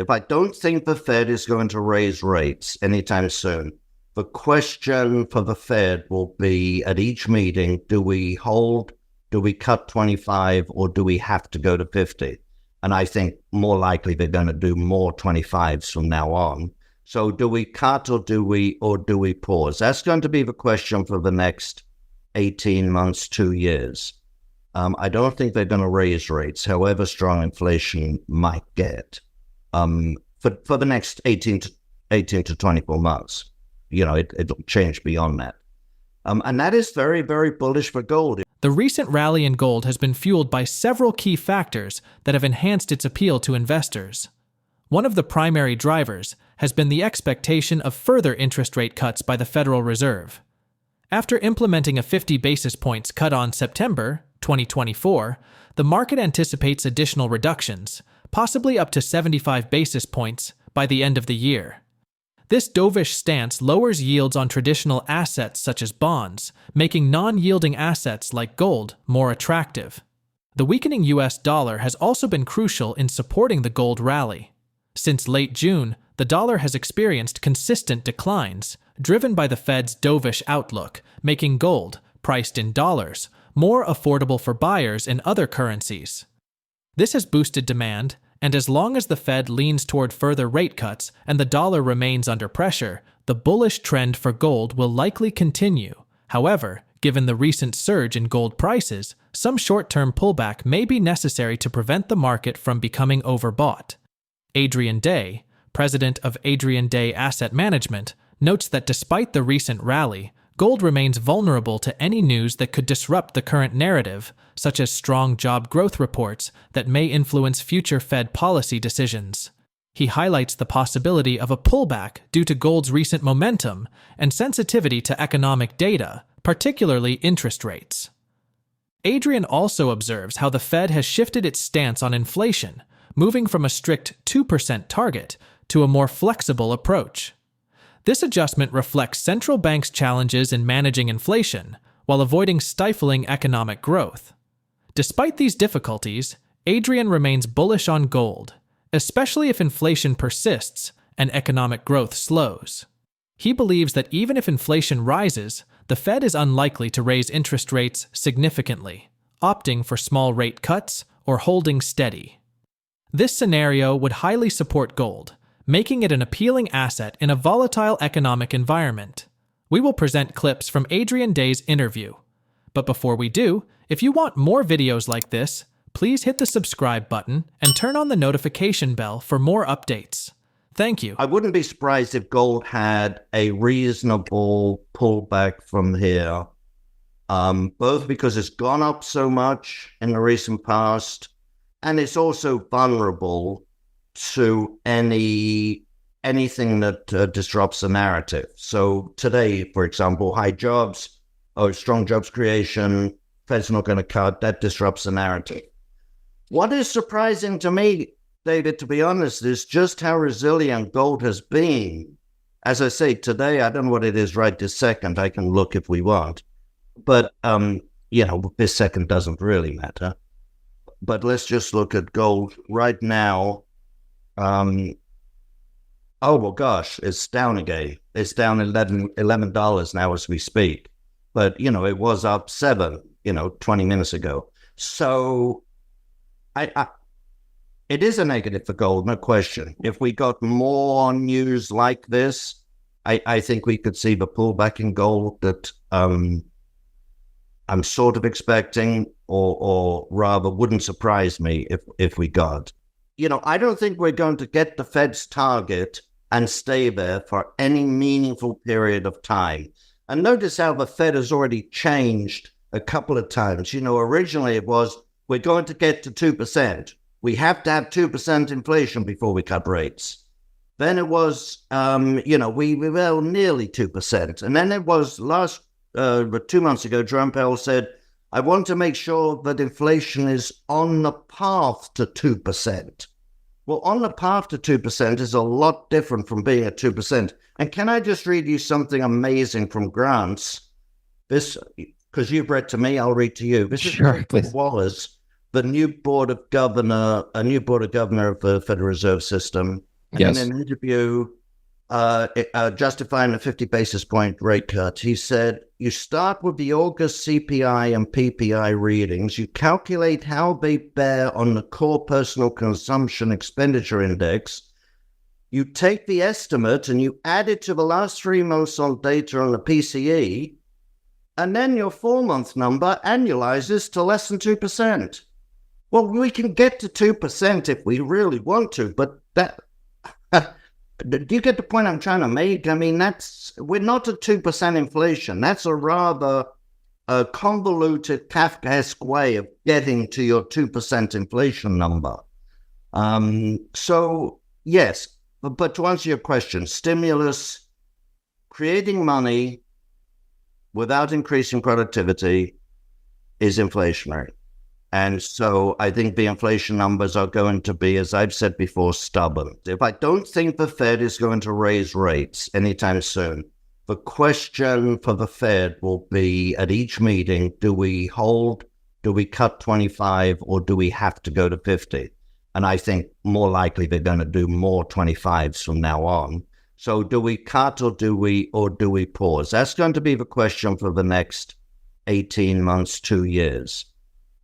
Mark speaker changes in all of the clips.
Speaker 1: If I don't think the Fed is going to raise rates anytime soon, the question for the Fed will be at each meeting, do we hold, do we cut 25, or do we have to go to 50? And I think more likely they're going to do more 25s from now on. So do we cut or do we pause? That's going to be the question for the next 18 months, 2 years. I don't think they're going to raise rates, however strong inflation might get, for the next 18 to 24 months. It'll change beyond that. And that is very, very bullish for gold.
Speaker 2: The recent rally in gold has been fueled by several key factors that have enhanced its appeal to investors. One of the primary drivers has been the expectation of further interest rate cuts by the Federal Reserve. After implementing a 50 basis points cut on September 2024, the market anticipates additional reductions, possibly up to 75 basis points by the end of the year. This dovish stance lowers yields on traditional assets such as bonds, making non-yielding assets like gold more attractive. The weakening US dollar has also been crucial in supporting the gold rally. Since late June, the dollar has experienced consistent declines, driven by the Fed's dovish outlook, making gold, priced in dollars, more affordable for buyers in other currencies. This has boosted demand, and as long as the Fed leans toward further rate cuts and the dollar remains under pressure, the bullish trend for gold will likely continue. However, given the recent surge in gold prices, some short-term pullback may be necessary to prevent the market from becoming overbought. Adrian Day, president of Adrian Day Asset Management, notes that despite the recent rally, gold remains vulnerable to any news that could disrupt the current narrative, such as strong job growth reports that may influence future Fed policy decisions. He highlights the possibility of a pullback due to gold's recent momentum and sensitivity to economic data, particularly interest rates. Adrian also observes how the Fed has shifted its stance on inflation, moving from a strict 2% target to a more flexible approach. This adjustment reflects central banks' challenges in managing inflation while avoiding stifling economic growth. Despite these difficulties, Adrian remains bullish on gold, especially if inflation persists and economic growth slows. He believes that even if inflation rises, the Fed is unlikely to raise interest rates significantly, opting for small rate cuts or holding steady. This scenario would highly support gold, making it an appealing asset in a volatile economic environment. We will present clips from Adrian Day's interview. But before we do, if you want more videos like this, please hit the subscribe button and turn on the notification bell for more updates. Thank you.
Speaker 1: I wouldn't be surprised if gold had a reasonable pullback from here, both because it's gone up so much in the recent past, and it's also vulnerable to anything that disrupts the narrative. So today, for example, high jobs, strong jobs creation, Fed's not going to cut, that disrupts the narrative. What is surprising to me, David, to be honest, is just how resilient gold has been. As I say, today, I don't know what it is right this second. I can look if we want. But, this second doesn't really matter. But let's just look at gold right now. Oh, well, gosh, it's down again. It's down $11 now as we speak. But, it was up $7, 20 minutes ago. So it is a negative for gold, no question. If we got more news like this, I think we could see the pullback in gold that I'm sort of expecting, or rather wouldn't surprise me if we got. I don't think we're going to get the Fed's target and stay there for any meaningful period of time. And notice how the Fed has already changed a couple of times. Originally it was, we're going to get to 2%. We have to have 2% inflation before we cut rates. Then it was, we were nearly 2%. And then it was 2 months ago, Jerome Powell said, I want to make sure that inflation is on the path to 2%. Well, on the path to 2% is a lot different from being at 2%. And can I just read you something amazing from Grants? This, because you've read to me, I'll read to you. This
Speaker 3: Sure,
Speaker 1: is Wallace, the new board of governor of the Federal Reserve System. And in
Speaker 3: Yes.
Speaker 1: an interview justifying a 50 basis point rate cut, he said, you start with the August CPI and PPI readings. You calculate how they bear on the core personal consumption expenditure index. You take the estimate and you add it to the last 3 months on data on the PCE, and then your 4-month number annualizes to less than 2%. Well, we can get to 2% if we really want to, but that... do you get the point I'm trying to make? I mean, we're not at 2% inflation. That's a rather convoluted Kafkaesque way of getting to your 2% inflation number. So, yes, but to answer your question, stimulus, creating money without increasing productivity is inflationary. And so I think the inflation numbers are going to be, as I've said before, stubborn. If I don't think the Fed is going to raise rates anytime soon, the question for the Fed will be at each meeting, do we hold, do we cut 25, or do we have to go to 50? And I think more likely they're going to do more 25s from now on. So do we cut or do we pause? That's going to be the question for the next 18 months, 2 years.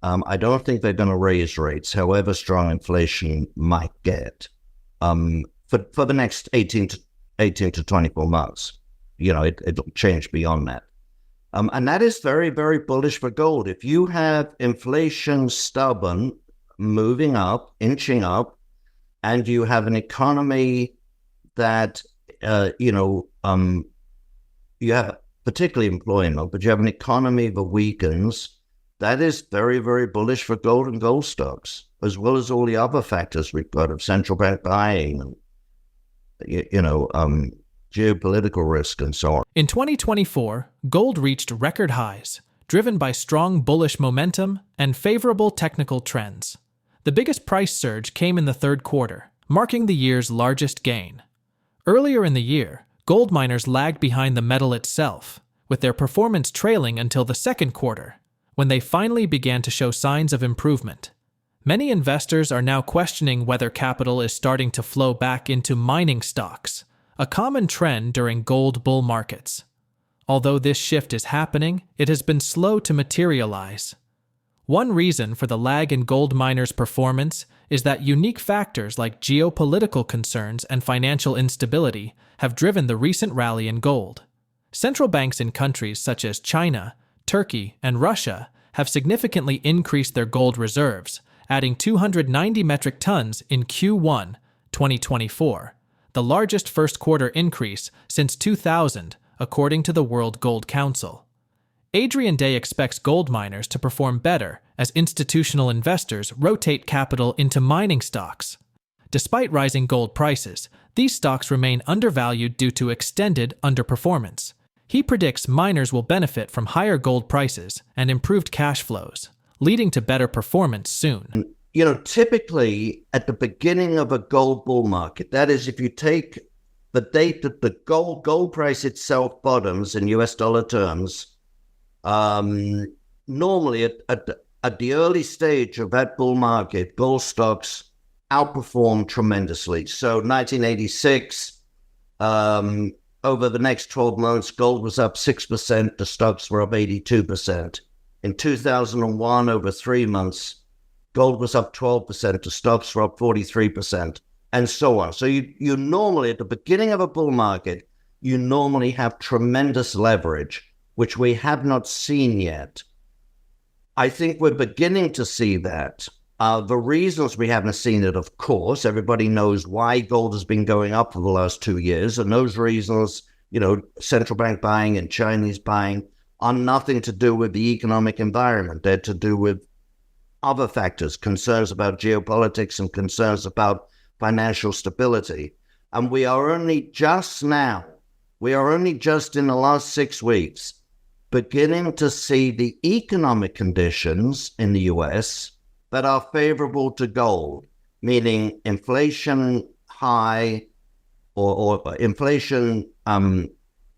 Speaker 1: I don't think they're going to raise rates, however strong inflation might get, for the next 18 to 24 months. You know, it'll change beyond that. And that is very, very bullish for gold. If you have inflation stubborn, moving up, inching up, and you have an economy that, you have particularly employment, but you have an economy that weakens, that is very, very bullish for gold and gold stocks, as well as all the other factors we've got of central bank buying and, geopolitical risk and so on.
Speaker 2: In 2024, gold reached record highs, driven by strong bullish momentum and favorable technical trends. The biggest price surge came in the third quarter, marking the year's largest gain. Earlier in the year, gold miners lagged behind the metal itself, with their performance trailing until the second quarter, when they finally began to show signs of improvement. Many investors are now questioning whether capital is starting to flow back into mining stocks, a common trend during gold bull markets. Although this shift is happening, it has been slow to materialize. One reason for the lag in gold miners' performance is that unique factors like geopolitical concerns and financial instability have driven the recent rally in gold. Central banks in countries such as China, Turkey, and Russia have significantly increased their gold reserves, adding 290 metric tons in Q1 2024, the largest first-quarter increase since 2000, according to the World Gold Council. Adrian expects gold miners to perform better as institutional investors rotate capital into mining stocks. Despite rising gold prices, these stocks remain undervalued due to extended underperformance. He predicts miners will benefit from higher gold prices and improved cash flows, leading to better performance soon.
Speaker 1: Typically at the beginning of a gold bull market, that is, if you take the date that the gold price itself bottoms in US dollar terms, normally at the early stage of that bull market, gold stocks outperform tremendously. So 1986, over the next 12 months, gold was up 6%, the stocks were up 82%. In 2001, over 3 months, gold was up 12%, the stocks were up 43%, and so on. So you normally, at the beginning of a bull market, you normally have tremendous leverage, which we have not seen yet. I think we're beginning to see that. The reasons we haven't seen it, of course, everybody knows why gold has been going up for the last 2 years. And those reasons, central bank buying and Chinese buying, are nothing to do with the economic environment. They're to do with other factors, concerns about geopolitics and concerns about financial stability. And we are only just in the last 6 weeks, beginning to see the economic conditions in the US that are favorable to gold, meaning inflation high or inflation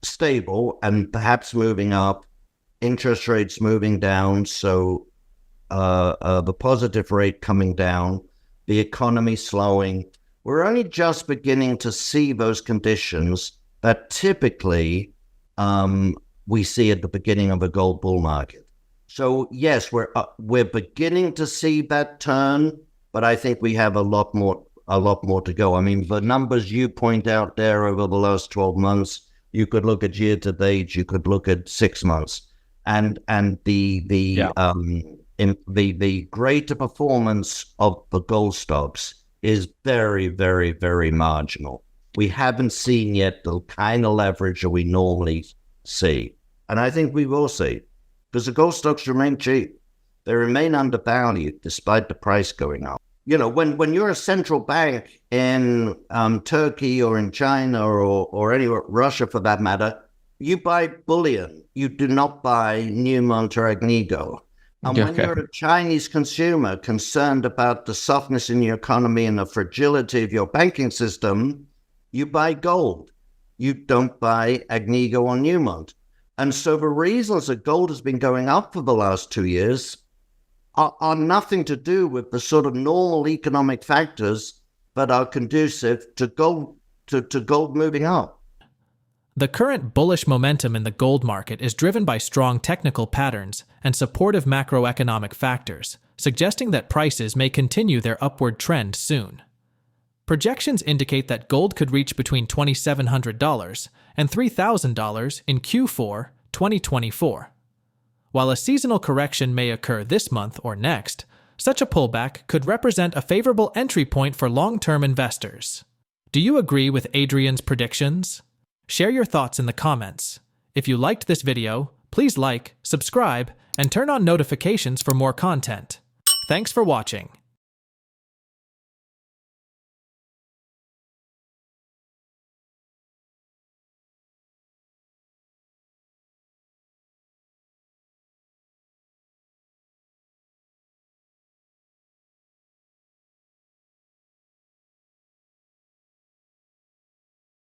Speaker 1: stable and perhaps moving up, interest rates moving down, so the positive rate coming down, the economy slowing. we're only just beginning to see those conditions that typically we see at the beginning of a gold bull market. So yes, we're beginning to see that turn, but I think we have a lot more to go. I mean, the numbers you point out there over the last 12 months, you could look at year to date, you could look at 6 months, and the greater performance of the gold stocks is very, very, very marginal. We haven't seen yet the kind of leverage that we normally see, and I think we will see, because the gold stocks remain cheap. They remain undervalued despite the price going up. You know, when you're a central bank in Turkey or in China or anywhere, Russia for that matter, you buy bullion. You do not buy Newmont or Agnico. And when you're a Chinese consumer concerned about the softness in your economy and the fragility of your banking system, you buy gold. You don't buy Agnico or Newmont. And so the reasons that gold has been going up for the last 2 years are nothing to do with the sort of normal economic factors that are conducive to gold moving up.
Speaker 2: The current bullish momentum in the gold market is driven by strong technical patterns and supportive macroeconomic factors, suggesting that prices may continue their upward trend soon. Projections indicate that gold could reach between $2,700 and $3,000 in Q4 2024. While a seasonal correction may occur this month or next, such a pullback could represent a favorable entry point for long-term investors. Do you agree with Adrian's predictions? Share your thoughts in the comments. If you liked this video, please like, subscribe, and turn on notifications for more content. Thanks for watching.